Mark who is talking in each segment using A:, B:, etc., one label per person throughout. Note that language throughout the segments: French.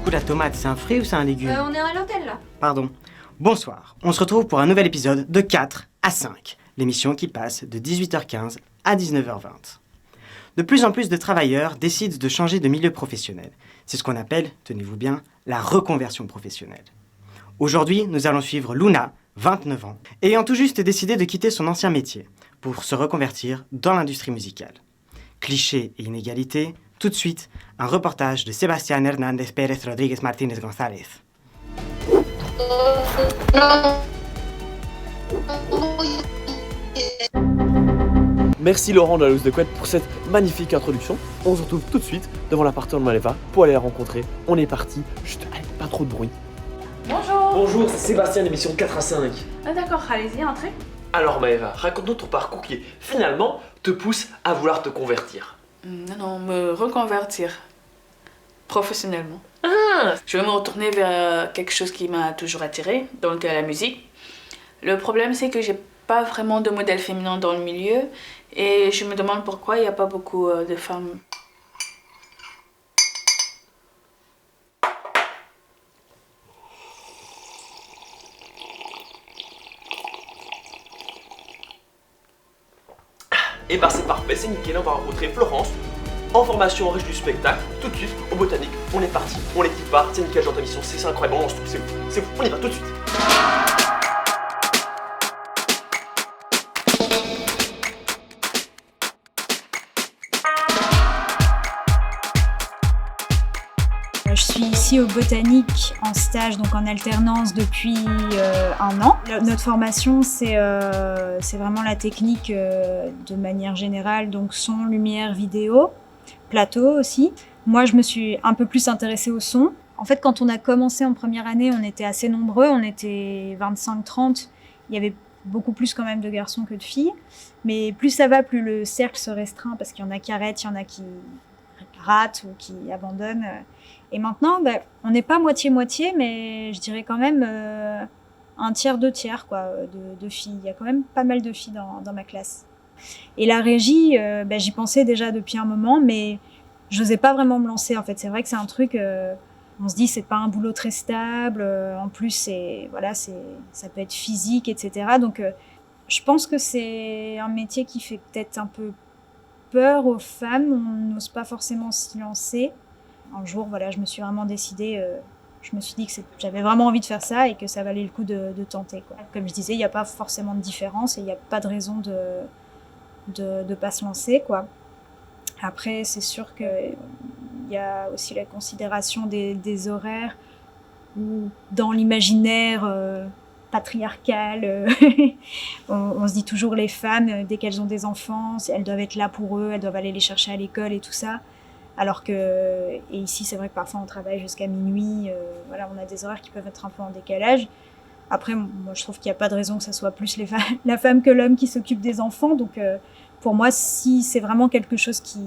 A: coup, la tomate, c'est un fruit ou c'est un légume?
B: On est à l'hôtel là.
A: Pardon. Bonsoir, on se retrouve pour un nouvel épisode de 4 à 5, l'émission qui passe de 18h15 à 19h20. De plus en plus de travailleurs décident de changer de milieu professionnel. C'est ce qu'on appelle, tenez-vous bien, la reconversion professionnelle. Aujourd'hui, nous allons suivre Luna, 29 ans, ayant tout juste décidé de quitter son ancien métier pour se reconvertir dans l'industrie musicale. Clichés et inégalités, tout de suite, un reportage de Sébastien Hernández Pérez Rodríguez Martínez González.
C: Merci Laurent de la Loose de Couette pour cette magnifique introduction. On se retrouve tout de suite devant l'appartement de Maleva pour aller la rencontrer. On est parti, chut, allez, pas trop de bruit.
B: Bonjour.
C: Bonjour, c'est Sébastien, l'émission 4 à 5.
B: Ah d'accord, allez-y, entrez.
C: Alors Maëva, raconte-nous ton parcours qui, finalement, te pousse à vouloir te convertir.
D: Non, me reconvertir professionnellement.
C: Ah,
D: Je veux me retourner vers quelque chose qui m'a toujours attirée, donc la musique. Le problème, c'est que j'ai pas vraiment de modèle féminin dans le milieu et je me demande pourquoi il n'y a pas beaucoup de femmes.
C: et bah c'est parfait, c'est nickel, on va rencontrer Florence, en formation en riche du spectacle, tout de suite, au botanique, on est parti, on les quitte pas, c'est nickel, genre d'émission, c'est incroyable, on lance tout, c'est fou, on y va tout de suite.
E: Je suis ici au Botanique en stage, donc en alternance depuis un an. Notre formation, c'est vraiment la technique de manière générale, donc son, lumière, vidéo, plateau aussi. Moi, je me suis un peu plus intéressée au son. En fait, quand on a commencé en première année, on était assez nombreux, on était 25-30. Il y avait beaucoup plus quand même de garçons que de filles. Mais plus ça va, plus le cercle se restreint parce qu'il y en a qui arrêtent, il y en a qui ratent ou qui abandonnent. Et maintenant, on n'est pas moitié-moitié, mais je dirais quand même un tiers, deux tiers quoi, de filles. Il y a quand même pas mal de filles dans ma classe. Et la régie, j'y pensais déjà depuis un moment, mais je n'osais pas vraiment me lancer. En fait, c'est vrai que c'est un truc, on se dit c'est pas un boulot très stable. En plus, ça peut être physique, etc. Donc, je pense que c'est un métier qui fait peut-être un peu peur aux femmes. On n'ose pas forcément s'y lancer. Un jour, je me suis vraiment décidée, je me suis dit que j'avais vraiment envie de faire ça et que ça valait le coup de tenter, quoi. Comme je disais, il n'y a pas forcément de différence et il n'y a pas de raison de pas se lancer, quoi. Après, c'est sûr qu'il y a aussi la considération des horaires où, dans l'imaginaire patriarcal, on se dit toujours les femmes, dès qu'elles ont des enfants, elles doivent être là pour eux, elles doivent aller les chercher à l'école et tout ça. Alors que, et ici c'est vrai que parfois on travaille jusqu'à minuit, on a des horaires qui peuvent être un peu en décalage. Après, moi je trouve qu'il n'y a pas de raison que ça soit plus la femme que l'homme qui s'occupe des enfants. Donc pour moi, si c'est vraiment quelque chose qui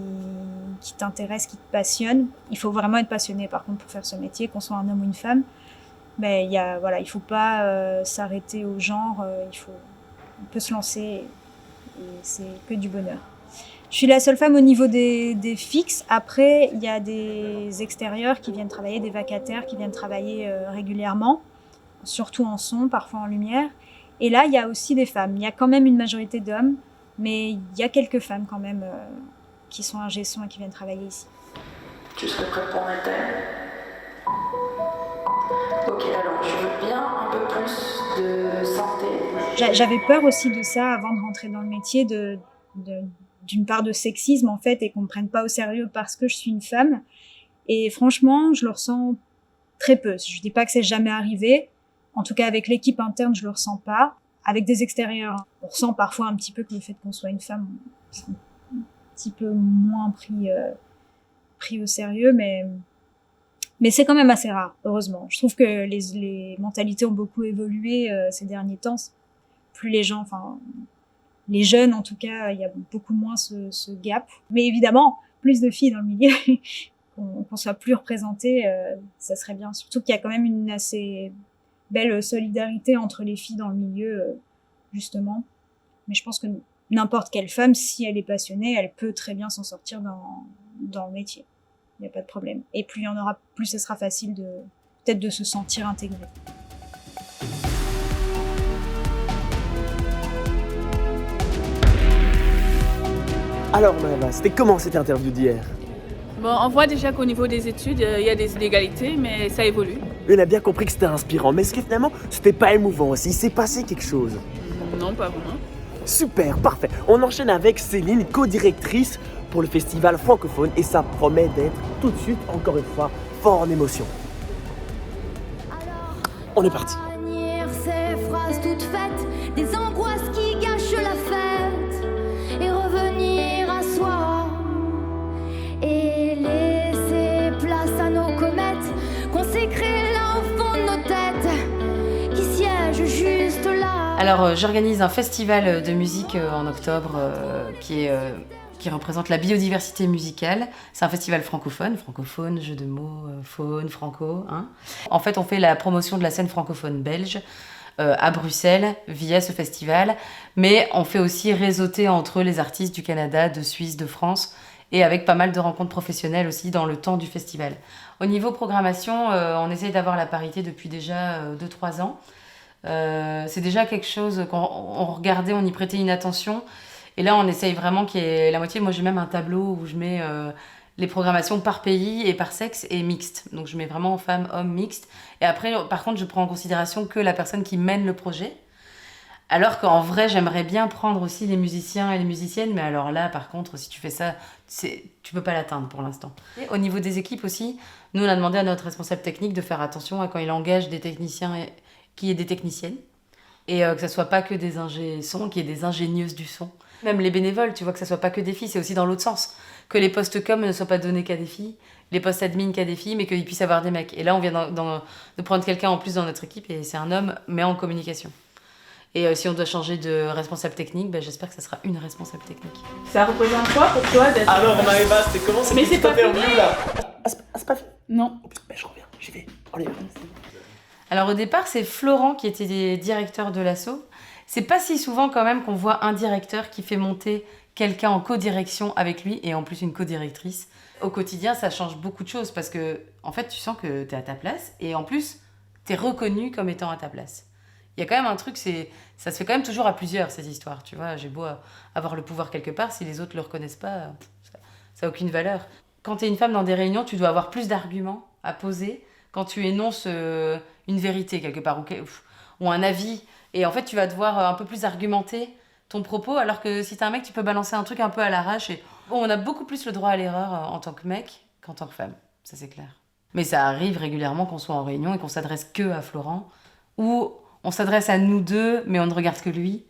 E: t'intéresse, qui te passionne, il faut vraiment être passionné par contre pour faire ce métier, qu'on soit un homme ou une femme. Mais il ne faut pas s'arrêter au genre, on peut se lancer et c'est que du bonheur. Je suis la seule femme au niveau des fixes. Après, il y a des extérieurs qui viennent travailler, des vacataires qui viennent travailler régulièrement, surtout en son, parfois en lumière. Et là, il y a aussi des femmes. Il y a quand même une majorité d'hommes, mais il y a quelques femmes quand même qui sont ingé son et qui viennent travailler ici.
D: Tu serais prête pour un thème? Ok, alors je veux bien un peu plus de santé.
E: J'avais peur aussi de ça avant de rentrer dans le métier, d'une part de sexisme en fait, et qu'on me prenne pas au sérieux parce que je suis une femme. Et franchement, je le ressens très peu. Je dis pas que c'est jamais arrivé. En tout cas, avec l'équipe interne, je le ressens pas. Avec des extérieurs, on ressent parfois un petit peu que le fait qu'on soit une femme, c'est un petit peu moins pris au sérieux, mais c'est quand même assez rare, heureusement. Je trouve que les mentalités ont beaucoup évolué ces derniers temps. Plus les gens, les jeunes, en tout cas, il y a beaucoup moins ce gap. Mais évidemment, plus de filles dans le milieu, qu'on soit plus représentées, ça serait bien. Surtout qu'il y a quand même une assez belle solidarité entre les filles dans le milieu, justement. Mais je pense que n'importe quelle femme, si elle est passionnée, elle peut très bien s'en sortir dans le métier. il n'y a pas de problème. Et plus il y en aura, plus ce sera facile peut-être de se sentir intégré.
C: Alors Maëva, c'était comment cette interview d'hier?
D: Bon, on voit déjà qu'au niveau des études, il y a des inégalités, mais ça évolue.
C: On a bien compris que c'était inspirant, mais est-ce que finalement c'était pas émouvant aussi? Il s'est passé quelque chose?
D: Non, pas vraiment.
C: Super, parfait. On enchaîne avec Céline, co-directrice pour le festival francophone, et ça promet d'être tout de suite, encore une fois, fort en émotion. On est parti.
F: Ces phrases toutes faites, des angoisses qui gâchent la fête, et revenir à soi, et laisser place à nos comètes, consécrer là au fond de nos têtes, qui siègent juste là.
G: Alors j'organise un festival de musique en octobre qui représente la biodiversité musicale. C'est un festival francophone, jeu de mots, faune, franco. Hein. En fait, on fait la promotion de la scène francophone belge à Bruxelles via ce festival, mais on fait aussi réseauter entre les artistes du Canada, de Suisse, de France, et avec pas mal de rencontres professionnelles aussi dans le temps du festival. Au niveau programmation, on essaye d'avoir la parité depuis déjà 2-3 ans. C'est déjà quelque chose qu'on regardait, on y prêtait une attention. Et là, on essaye vraiment qu'il y ait la moitié. Moi, j'ai même un tableau où je mets les programmations par pays et par sexe et mixte. Donc, je mets vraiment femmes, hommes, mixte. Et après, par contre, je prends en considération que la personne qui mène le projet. Alors qu'en vrai, j'aimerais bien prendre aussi les musiciens et les musiciennes. Mais alors là, par contre, si tu fais ça, tu peux pas l'atteindre pour l'instant. Et au niveau des équipes aussi, nous, on a demandé à notre responsable technique de faire attention à quand il engage des techniciens, qu'il y ait des techniciennes. Et que ça soit pas que des ingé son, qu'il y ait des ingénieuses du son. Même les bénévoles, tu vois, que ça soit pas que des filles, c'est aussi dans l'autre sens. Que les postes com ne soient pas donnés qu'à des filles, les postes admin qu'à des filles, mais qu'il puisse y avoir des mecs. Et là, on vient de prendre quelqu'un en plus dans notre équipe, et c'est un homme, mais en communication. Et si on doit changer de responsable technique, j'espère que ça sera une responsable technique.
D: Ça représente quoi pour toi d'être...
C: Alors Maëva, c'était comment cette petite interview là? C'est pas fini?
D: Non.
C: Oh, putain, je reviens, j'y vais. Allez.
G: Alors au départ, c'est Florent qui était directeur de l'asso. C'est pas si souvent quand même qu'on voit un directeur qui fait monter quelqu'un en co-direction avec lui, et en plus une co-directrice. Au quotidien, ça change beaucoup de choses parce que, en fait, tu sens que t'es à ta place, et en plus, t'es reconnu comme étant à ta place. Il y a quand même un truc, ça se fait quand même toujours à plusieurs, ces histoires, tu vois. J'ai beau avoir le pouvoir quelque part, si les autres le reconnaissent pas, ça a aucune valeur. Quand t'es une femme dans des réunions, tu dois avoir plus d'arguments à poser quand tu énonces une vérité quelque part, ou un avis. Et en fait, tu vas devoir un peu plus argumenter ton propos, alors que si t'es un mec, tu peux balancer un truc un peu à l'arrache. Et on a beaucoup plus le droit à l'erreur en tant que mec qu'en tant que femme, ça c'est clair. Mais ça arrive régulièrement qu'on soit en réunion et qu'on s'adresse que à Florent, ou on s'adresse à nous deux, mais on ne regarde que lui.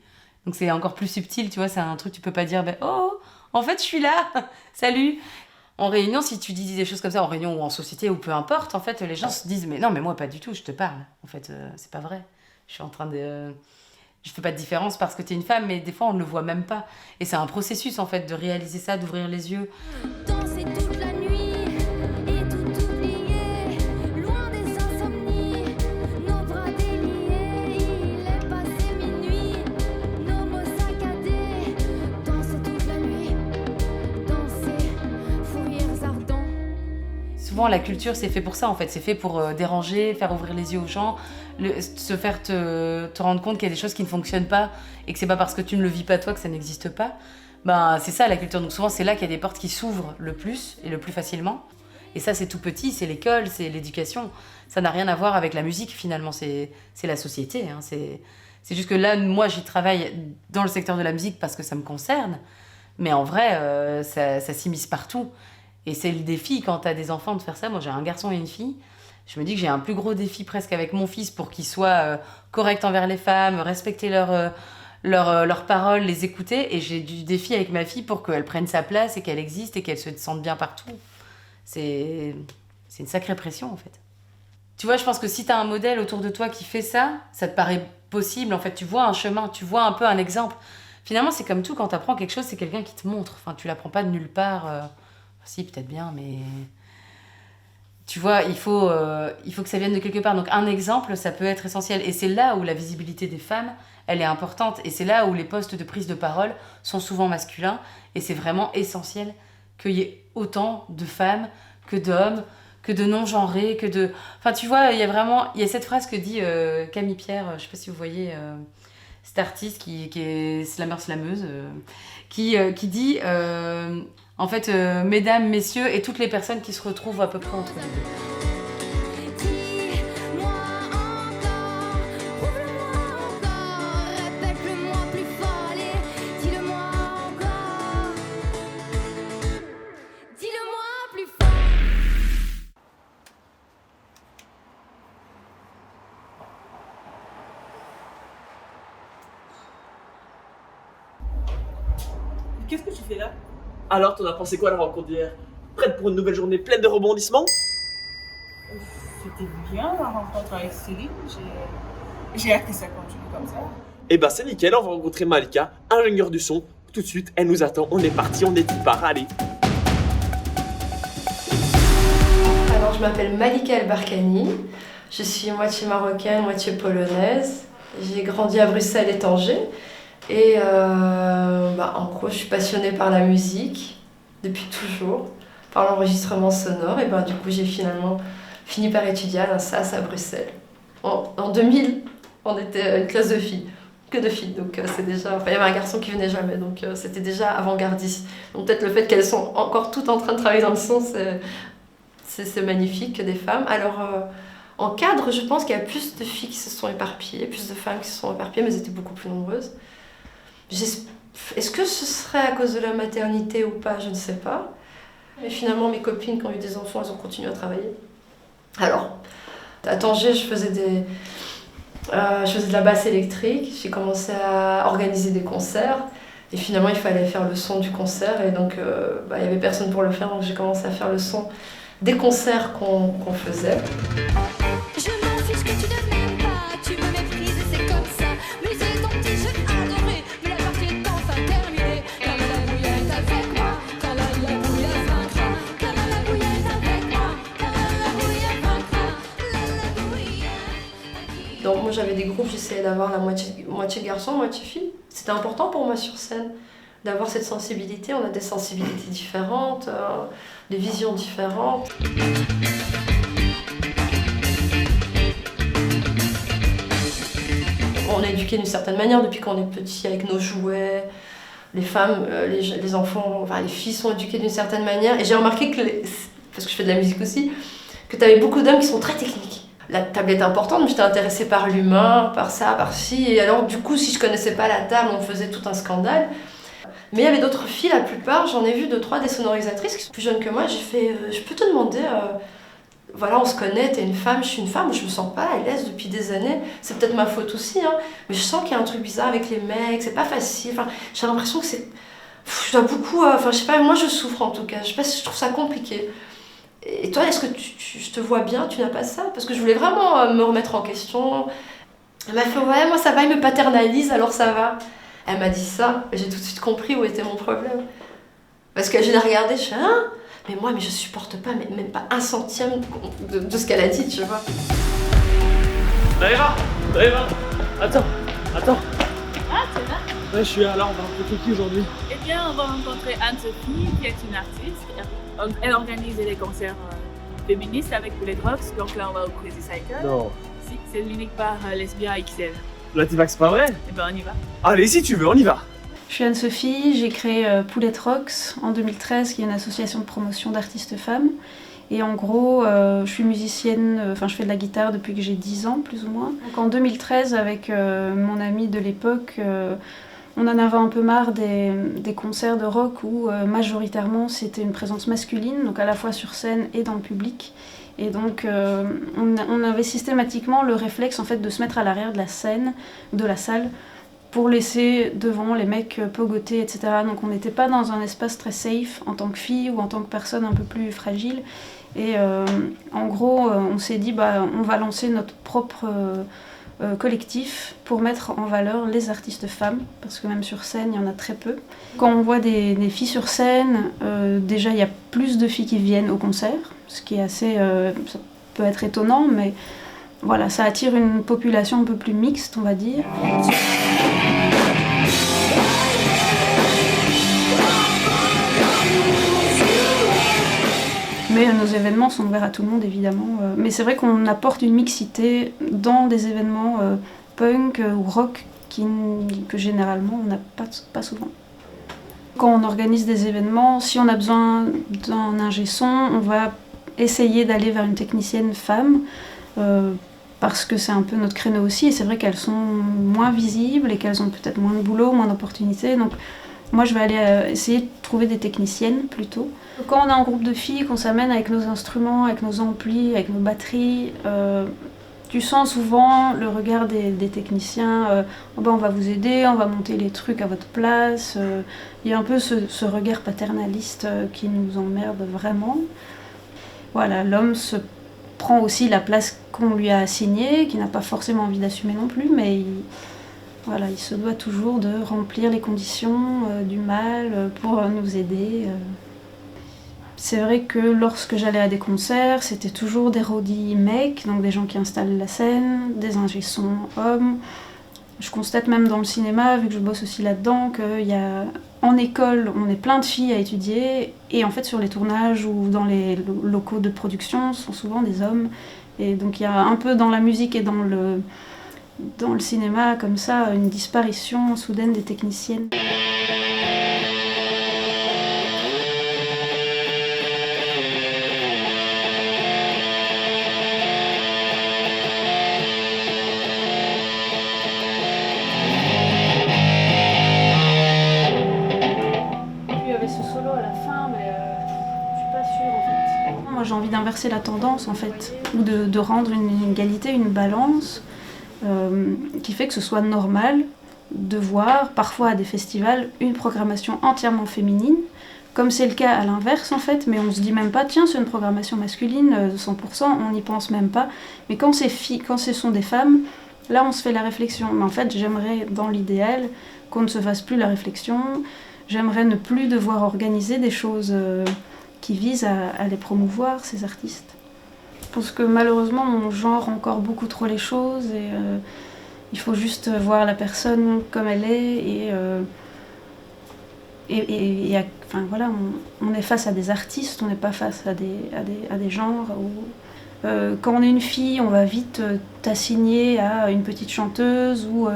G: Donc c'est encore plus subtil, tu vois, c'est un truc, tu peux pas dire « Oh, en fait, je suis là, salut !» En réunion, si tu dis des choses comme ça, en réunion ou en société, ou peu importe, en fait, les gens se disent « Mais non, mais moi, pas du tout, je te parle. En fait, c'est pas vrai. Je suis en train de... Je fais pas de différence parce que t'es une femme, mais des fois, on ne le voit même pas. Et c'est un processus, en fait, de réaliser ça, d'ouvrir les yeux.
F: Danser toute la nuit et tout oublier, loin des insomnies, nos bras déliés, il est passé minuit, nos mots saccadés. Danser toute la nuit, danser, fou rires ardents.
G: Souvent, la culture, c'est fait pour ça, en fait. C'est fait pour déranger, faire ouvrir les yeux aux gens, se faire te rendre compte qu'il y a des choses qui ne fonctionnent pas et que c'est pas parce que tu ne le vis pas toi que ça n'existe pas. C'est ça, la culture. Donc souvent, c'est là qu'il y a des portes qui s'ouvrent le plus et le plus facilement. Et ça, c'est tout petit, c'est l'école, c'est l'éducation. Ça n'a rien à voir avec la musique, finalement. C'est la société. Hein. C'est juste que là, moi, j'y travaille dans le secteur de la musique parce que ça me concerne. Mais en vrai, ça s'immisce partout. Et c'est le défi, quand t'as des enfants, de faire ça. Moi, j'ai un garçon et une fille. Je me dis que j'ai un plus gros défi presque avec mon fils pour qu'il soit correct envers les femmes, respecter leurs paroles, les écouter. Et j'ai du défi avec ma fille pour qu'elle prenne sa place et qu'elle existe et qu'elle se sente bien partout. C'est une sacrée pression, en fait. Tu vois, je pense que si t'as un modèle autour de toi qui fait ça, ça te paraît possible. En fait, tu vois un chemin, tu vois un peu un exemple. Finalement, c'est comme tout, quand t'apprends quelque chose, c'est quelqu'un qui te montre. Enfin, tu l'apprends pas de nulle part. Si, peut-être bien, mais... Tu vois, il faut que ça vienne de quelque part. Donc un exemple, ça peut être essentiel. Et c'est là où la visibilité des femmes, elle est importante. Et c'est là où les postes de prise de parole sont souvent masculins. Et c'est vraiment essentiel qu'il y ait autant de femmes que d'hommes, que de non-genrés, que de... Enfin, tu vois, il y a cette phrase que dit Camille Pierre, je sais pas si vous voyez, cet artiste qui est slameuse, qui dit, en fait, mesdames, messieurs, et toutes les personnes qui se retrouvent à peu près entre les deux.
H: Qu'est-ce que tu fais là?
C: Alors, t'en as pensé quoi de la rencontre d'hier? Prête pour une nouvelle journée pleine de rebondissements?
H: C'était bien la rencontre avec Céline. J'ai hâte que ça continue comme ça.
C: Eh ben c'est nickel, on va rencontrer Malika, ingénieure du son. Tout de suite, elle nous attend, on est parti, on est tout part, allez.
I: Alors, je m'appelle Malika El Barkani. Je suis moitié marocaine, moitié polonaise. J'ai grandi à Bruxelles et Tanger. Et en gros, je suis passionnée par la musique depuis toujours, par l'enregistrement sonore. Et du coup, j'ai finalement fini par étudier à l'INSAS à Bruxelles. En 2000, on était une classe de filles, que de filles. Donc c'est déjà, il y avait un garçon qui venait jamais, donc c'était déjà avant-gardiste. Donc peut-être le fait qu'elles sont encore toutes en train de travailler dans le son, c'est magnifique que des femmes. Alors en cadre, je pense qu'il y a plus de filles qui se sont éparpillées, plus de femmes qui se sont éparpillées, mais elles étaient beaucoup plus nombreuses. Est-ce que ce serait à cause de la maternité ou pas, je ne sais pas. Mais finalement, mes copines qui ont eu des enfants, elles ont continué à travailler. Alors, à Tanger, je faisais de la basse électrique. J'ai commencé à organiser des concerts. Et finalement, il fallait faire le son du concert. Et donc, il n'y avait personne pour le faire. Donc, j'ai commencé à faire le son des concerts qu'on faisait.
F: Je m'en fiche que tu ne m'aimes pas, tu me méprises et c'est comme ça. Musée, ton petit jeu adoré, mais la partie est enfin terminée. Car la bouillette avec moi, car la bouillette vaincra. Car la bouillette avec moi, car la bouillette vaincra. La bouillette.
I: Donc moi j'avais des groupes, j'essayais d'avoir la moitié garçon, moitié fille. C'était important pour moi sur scène d'avoir cette sensibilité. On a des sensibilités différentes, des visions différentes. On est éduqués d'une certaine manière depuis qu'on est petit avec nos jouets. Les femmes, les enfants, enfin les filles sont éduquées d'une certaine manière. Et j'ai remarqué que, parce que je fais de la musique aussi, que tu avais beaucoup d'hommes qui sont très techniques. La table est importante, mais j'étais intéressée par l'humain, par ça, par ci. Et alors du coup, si je connaissais pas la table, on faisait tout un scandale. Mais il y avait d'autres filles, la plupart, j'en ai vu 2-3 des sonorisatrices qui sont plus jeunes que moi. J'ai fait, je peux te demander... Voilà, on se connaît, t'es une femme, je suis une femme, je me sens pas à l'aise depuis des années. C'est peut-être ma faute aussi, hein, mais je sens qu'il y a un truc bizarre avec les mecs, c'est pas facile. Enfin, j'ai l'impression que c'est... Je dois beaucoup... je sais pas, moi je souffre en tout cas, je sais pas si je trouve ça compliqué. Et toi, est-ce que je te vois bien, tu n'as pas ça? Parce que je voulais vraiment me remettre en question. Elle m'a fait, ouais, moi ça va, il me paternalise, alors ça va. Elle m'a dit ça, et j'ai tout de suite compris où était mon problème. Parce que je l'ai regardée, je fais, hein? Mais je supporte pas, même pas un centième de ce qu'elle a dit, tu vois.
C: Naïra, attends.
B: Ah, c'est là.
C: Ouais, je suis là, on va rencontrer qui aujourd'hui?
B: Eh bien, on va rencontrer Anne-Sophie, qui est une artiste. Elle organise des concerts féministes avec Bullet Rocks. Donc là, on va au Crazy Cycle.
C: Non.
B: Si, c'est l'unique bar lesbien XL.
C: Là, tu vas que c'est pas vrai?
B: Eh ben, on y va.
C: Allez, si tu veux, on y va.
J: Je suis Anne-Sophie, j'ai créé Poulet Rocks en 2013, qui est une association de promotion d'artistes femmes. Et en gros, je suis musicienne, je fais de la guitare depuis que j'ai 10 ans, plus ou moins. Donc en 2013, avec mon amie de l'époque, on en avait un peu marre des concerts de rock où majoritairement c'était une présence masculine, donc à la fois sur scène et dans le public. Et donc on avait systématiquement le réflexe en fait, de se mettre à l'arrière de la scène, de la salle, pour laisser devant les mecs pogoter, etc. Donc on n'était pas dans un espace très safe en tant que fille ou en tant que personne un peu plus fragile. Et en gros, on s'est dit, on va lancer notre propre collectif pour mettre en valeur les artistes femmes, parce que même sur scène, il y en a très peu. Quand on voit des filles sur scène, déjà il y a plus de filles qui viennent au concert, ce qui est assez... ça peut être étonnant, mais voilà, ça attire une population un peu plus mixte, on va dire. Mais Après, nos événements sont ouverts à tout le monde, évidemment. Mais c'est vrai qu'on apporte une mixité dans des événements punk ou rock que généralement on n'a pas souvent. Quand on organise des événements, si on a besoin d'un ingé son, on va essayer d'aller vers une technicienne femme, parce que c'est un peu notre créneau aussi, et c'est vrai qu'elles sont moins visibles et qu'elles ont peut-être moins de boulot, moins d'opportunités. Donc moi je vais aller essayer de trouver des techniciennes plutôt. Quand on est en groupe de filles, qu'on s'amène avec nos instruments, avec nos amplis, avec nos batteries, tu sens souvent le regard des techniciens, oh ben on va vous aider, on va monter les trucs à votre place. Il y a un peu ce regard paternaliste qui nous emmerde vraiment. Voilà, l'homme se prend aussi la place qu'on lui a assignée, qui n'a pas forcément envie d'assumer non plus, mais il se doit toujours de remplir les conditions du mâle pour nous aider. C'est vrai que lorsque j'allais à des concerts, c'était toujours des roadies mecs, donc des gens qui installent la scène, des ingé sons hommes. Je constate même dans le cinéma, vu que je bosse aussi là-dedans, qu'en école, on est plein de filles à étudier, et en fait sur les tournages ou dans les locaux de production, ce sont souvent des hommes. Et donc il y a un peu dans la musique et dans le cinéma, comme ça, une disparition soudaine des techniciennes. J'ai envie d'inverser la tendance en fait, ou de rendre une égalité, une balance qui fait que ce soit normal de voir parfois à des festivals une programmation entièrement féminine, comme c'est le cas à l'inverse en fait, mais on se dit même pas tiens c'est une programmation masculine 100%, on n'y pense même pas, mais quand ce sont des femmes, là on se fait la réflexion, mais en fait j'aimerais dans l'idéal qu'on ne se fasse plus la réflexion, j'aimerais ne plus devoir organiser des choses qui visent à les promouvoir, ces artistes. Je pense que malheureusement, on genre encore beaucoup trop les choses et il faut juste voir la personne comme elle est enfin, voilà, on est face à des artistes, on n'est pas face à des genres. Quand on est une fille, on va vite t'assigner à une petite chanteuse ou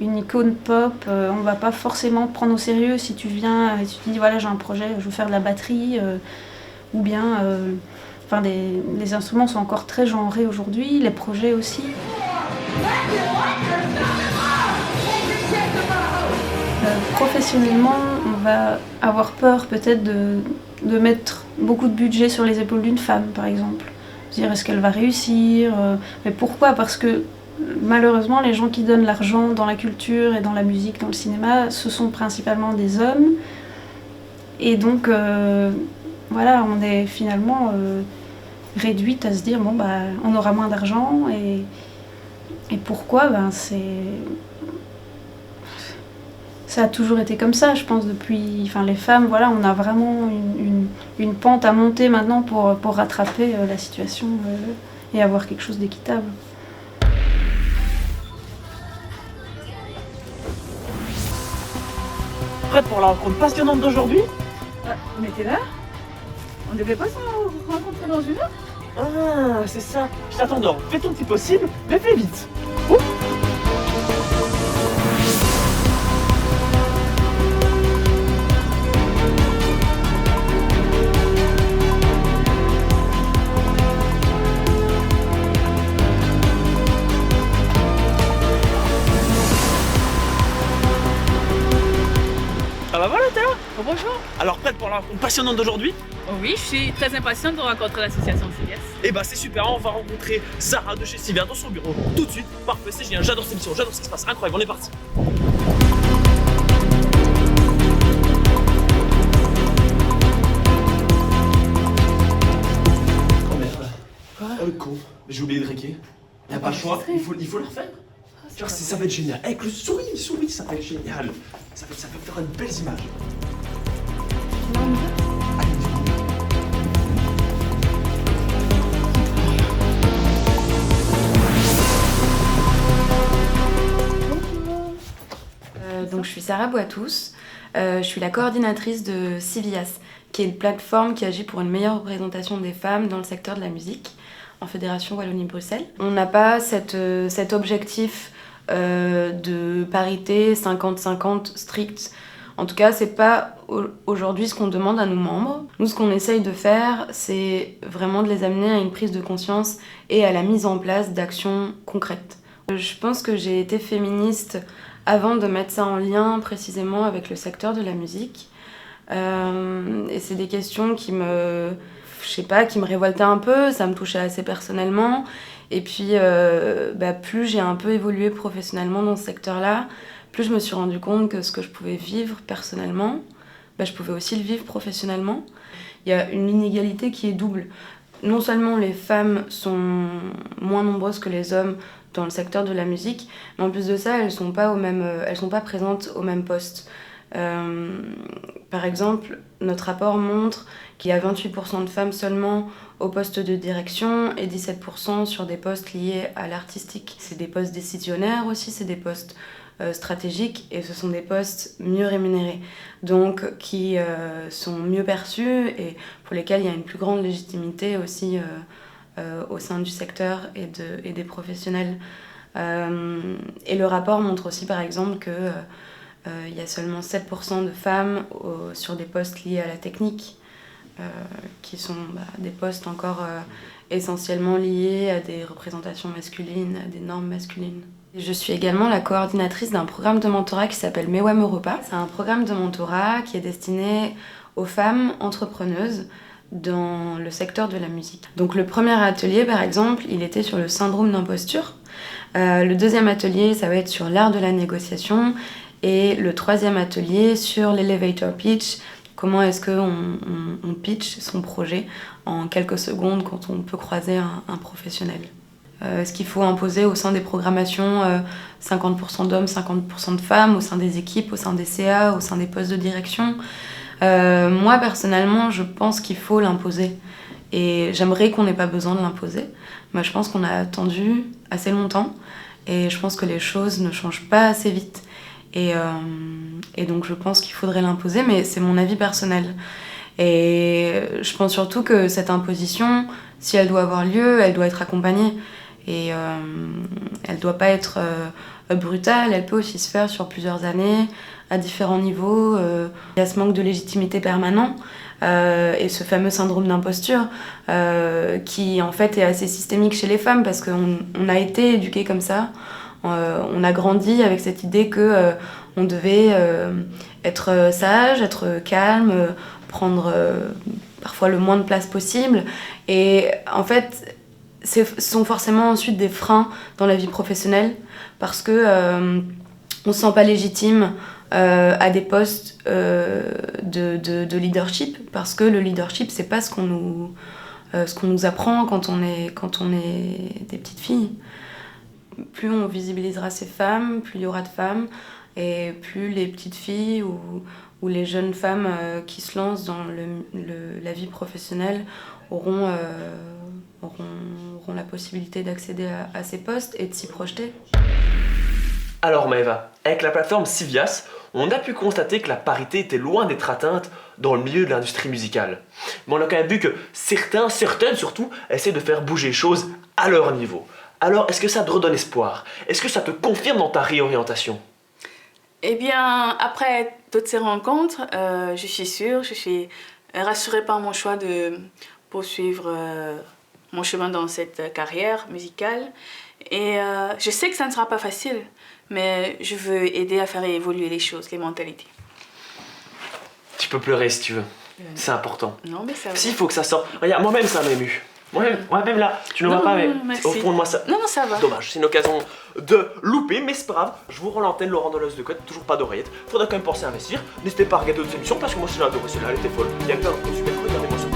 J: une icône pop, on va pas forcément te prendre au sérieux si tu viens et tu te dis voilà j'ai un projet, je veux faire de la batterie, ou bien les instruments sont encore très genrés aujourd'hui, les projets aussi. Professionnellement, on va avoir peur peut-être de mettre beaucoup de budget sur les épaules d'une femme par exemple. Dire est-ce qu'elle va réussir, mais pourquoi? Parce que malheureusement, les gens qui donnent l'argent dans la culture et dans la musique, dans le cinéma, ce sont principalement des hommes. Et donc, voilà, on est finalement réduite à se dire, bon, bah, on aura moins d'argent. Et pourquoi? Ça a toujours été comme ça, je pense, depuis... Enfin, les femmes, voilà, on a vraiment une pente à monter maintenant pour rattraper la situation et avoir quelque chose d'équitable.
C: Prête pour la rencontre passionnante d'aujourd'hui?
H: On était là? On devait pas se rencontrer dans une heure?
C: Ah, c'est ça. Je t'attends dehors. Fais ton petit possible, mais fais vite. Ouh. Ah bah voilà, t'es là.
B: Oh, bonjour.
C: Alors prête pour la rencontre passionnante d'aujourd'hui?
B: Oh oui, je suis très impatiente de rencontrer l'association Sivias.
C: Et bah c'est super, on va rencontrer Zara de chez Sivia dans son bureau tout de suite. Parfait, c'est génial, j'adore cette émission, j'adore ce qui se passe, incroyable, on est parti. Oh merde. Quoi? Oh le con, j'ai oublié de réquer. Y'a pas le choix, il faut le refaire. Ça va être génial. Avec le souris, ça va être génial. Ça va faire une belle image.
G: Donc je suis Sarah Boitous, je suis la coordinatrice de Sivias, qui est une plateforme qui agit pour une meilleure représentation des femmes dans le secteur de la musique en Fédération Wallonie-Bruxelles. On n'a pas cet objectif de parité 50-50 strict. En tout cas, c'est pas aujourd'hui ce qu'on demande à nos membres. Nous, ce qu'on essaye de faire, c'est vraiment de les amener à une prise de conscience et à la mise en place d'actions concrètes. Je pense que j'ai été féministe avant de mettre ça en lien précisément avec le secteur de la musique. Et c'est des questions qui me révoltaient un peu, ça me touchait assez personnellement. Et puis, plus j'ai un peu évolué professionnellement dans ce secteur-là, plus je me suis rendu compte que ce que je pouvais vivre personnellement, je pouvais aussi le vivre professionnellement. Il y a une inégalité qui est double. Non seulement les femmes sont moins nombreuses que les hommes dans le secteur de la musique, mais en plus de ça, elles sont pas présentes au même poste. Par exemple, notre rapport montre qu'il y a 28% de femmes seulement au poste de direction et 17% sur des postes liés à l'artistique. C'est des postes décisionnaires aussi, c'est des postes stratégiques et ce sont des postes mieux rémunérés, donc qui sont mieux perçus et pour lesquels il y a une plus grande légitimité aussi au sein du secteur et des professionnels. Et le rapport montre aussi par exemple que il y a seulement 7% de femmes sur des postes liés à la technique, qui sont des postes encore essentiellement liés à des représentations masculines, à des normes masculines. Je suis également la coordinatrice d'un programme de mentorat qui s'appelle MEWAM Europa. C'est un programme de mentorat qui est destiné aux femmes entrepreneuses dans le secteur de la musique. Donc le premier atelier, par exemple, il était sur le syndrome d'imposture. Le deuxième atelier, ça va être sur l'art de la négociation. Et le troisième atelier sur l'elevator pitch. Comment est-ce qu'on pitch son projet en quelques secondes quand on peut croiser un professionnel. Est-ce qu'il faut imposer au sein des programmations 50% d'hommes, 50% de femmes, au sein des équipes, au sein des CA, au sein des postes de direction ? Moi, personnellement, je pense qu'il faut l'imposer. Et j'aimerais qu'on n'ait pas besoin de l'imposer. Mais je pense qu'on a attendu assez longtemps. Et je pense que les choses ne changent pas assez vite. Et donc je pense qu'il faudrait l'imposer, mais c'est mon avis personnel. Et je pense surtout que cette imposition, si elle doit avoir lieu, elle doit être accompagnée. Et elle ne doit pas être brutale, elle peut aussi se faire sur plusieurs années, à différents niveaux. Il y a ce manque de légitimité permanent et ce fameux syndrome d'imposture qui en fait est assez systémique chez les femmes parce qu'on a été éduquées comme ça. On a grandi avec cette idée que on devait être sage, être calme, prendre parfois le moins de place possible. Et en fait, ce sont forcément ensuite des freins dans la vie professionnelle parce que on se sent pas légitime à des postes de leadership parce que le leadership c'est pas ce qu'on nous apprend quand on est des petites filles. Plus on visibilisera ces femmes, plus il y aura de femmes, et plus les petites filles ou les jeunes femmes qui se lancent dans la vie professionnelle auront la possibilité d'accéder à ces postes et de s'y projeter.
C: Alors Maëva, avec la plateforme Civias, on a pu constater que la parité était loin d'être atteinte dans le milieu de l'industrie musicale. Mais on a quand même vu que certaines surtout, essaient de faire bouger les choses à leur niveau. Alors, est-ce que ça te redonne espoir? Est-ce que ça te confirme dans ta réorientation?
D: Eh bien, après toutes ces rencontres, je suis sûre, je suis rassurée par mon choix de poursuivre mon chemin dans cette carrière musicale. Et je sais que ça ne sera pas facile, mais je veux aider à faire évoluer les choses, les mentalités.
C: Tu peux pleurer si tu veux, c'est important.
D: Non, mais ça va.
C: Si, il faut que ça sorte. Regarde, moi-même ça m'a ému. Moi-même là, tu ne vois pas, mais
D: merci.
C: au fond de moi ça...
D: Non, ça va.
C: Dommage, c'est une occasion de louper, mais c'est pas grave. Je vous rends l'antenne, Laurent Deleuze de Côte, toujours pas d'oreillette. Faudra quand même penser à investir. N'hésitez pas à regarder d'autres émissions parce que moi j'ai adoré celle-là, elle était folle. Il y a plein de super, regardez-moi sur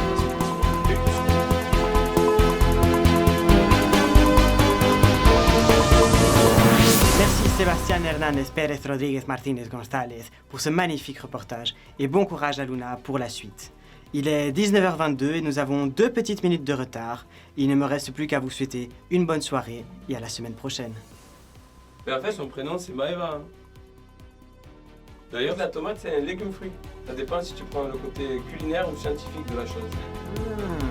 A: Merci Sébastien Hernández Pérez Rodríguez Martínez González pour ce magnifique reportage et bon courage à Luna pour la suite. Il est 19h22 et nous avons 2 petites minutes de retard. Il ne me reste plus qu'à vous souhaiter une bonne soirée et à la semaine prochaine.
K: Mais en fait, son prénom c'est Maëva. D'ailleurs, la tomate, c'est un légume fruit. Ça dépend si tu prends le côté culinaire ou scientifique de la chose.